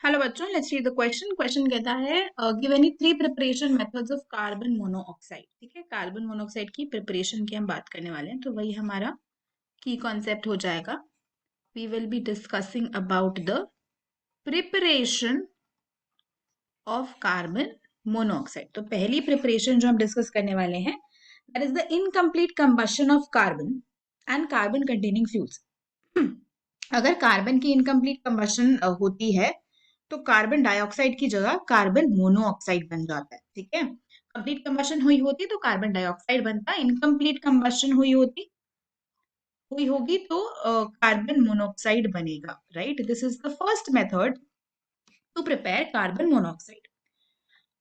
Hello बच्चों, let's read the question. Question कहता है give any 3 preparation methods of carbon monoxide. ठीक है, कार्बन मोनोऑक्साइड की प्रिपरेशन की हम बात करने वाले हैं, तो वही हमारा की कॉन्सेप्ट हो जाएगा। We will be discussing about the preparation of carbon monoxide. तो पहली प्रिपरेशन जो हम डिस्कस करने वाले हैं, that is the incomplete combustion of carbon and carbon containing fuels. अगर कार्बन की इनकम्प्लीट कंबशन होती है तो कार्बन डाइऑक्साइड की जगह कार्बन मोनोऑक्साइड बन जाता है। ठीक है, कंप्लीट कंबशन हुई होती तो कार्बन डाइऑक्साइड बनता, इनकम्प्लीट कंबशन हुई होगी तो कार्बन मोनोऑक्साइड बनेगा। Right, this is the first method to prepare carbon monoxide.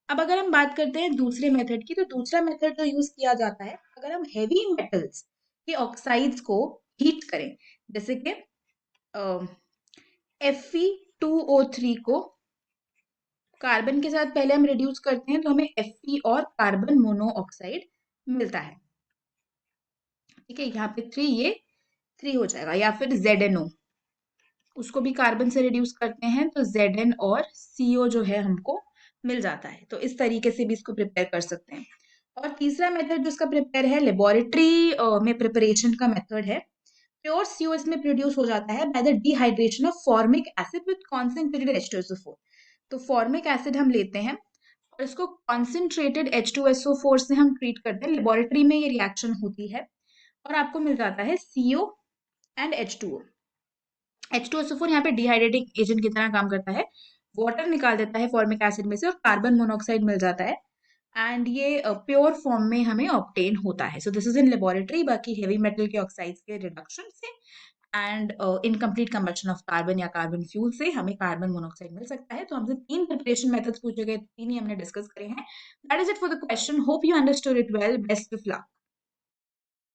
अब अगर हम बात करते हैं दूसरे मेथड की, तो दूसरा मेथड जो यूज किया जाता है, अगर हम हेवी मेटल्स के ऑक्साइड्स को हीट करें, जैसे कि Fe2O3 को कार्बन के साथ पहले हम रिड्यूस करते हैं तो हमें Fe और कार्बन मोनोऑक्साइड मिलता है। ठीक है, यहाँ पे 3, ये 3 हो जाएगा। या फिर ZnO, उसको भी कार्बन से रिड्यूस करते हैं तो Zn और CO जो है हमको मिल जाता है। तो इस तरीके से भी इसको प्रिपेयर कर सकते हैं। और तीसरा मेथड जिसका प्रिपेयर है, लेबोरेटरी में प्रिपरेशन का मेथड है। प्योर CO इसमें प्रोड्यूस हो जाता है by the dehydration of formic acid with concentrated H2SO4। तो फॉर्मिक एसिड हम लेते हैं और इसको कॉन्सेंट्रेटेड H2SO4 से हम ट्रीट करते हैं। लेबोरेटरी में ये रिएक्शन होती है और आपको मिल जाता है CO एंड H2O। H2SO4 यहाँ पे डिहाइड्रेटिंग एजेंट की तरह काम करता है, वाटर निकाल देता है फॉर्मिक एसिड में से और कार्बन मोनोऑक्साइड मिल जाता है। एंड ये प्योर फॉर्म में हमें ऑब्टेन होता है। So this is in laboratory. बाकी हेवी मेटल के ऑक्साइड्स के रिडक्शन से and incomplete combustion of carbon या कार्बन फ्यूल से हमें कार्बन मोनोऑक्साइड मिल सकता है। तो हमसे 3 प्रिपरेशन मेथड्स पूछे गए, 3 ही हमने डिस्कस करे हैं। That is it for the question. Hope you understood it well. Best of luck.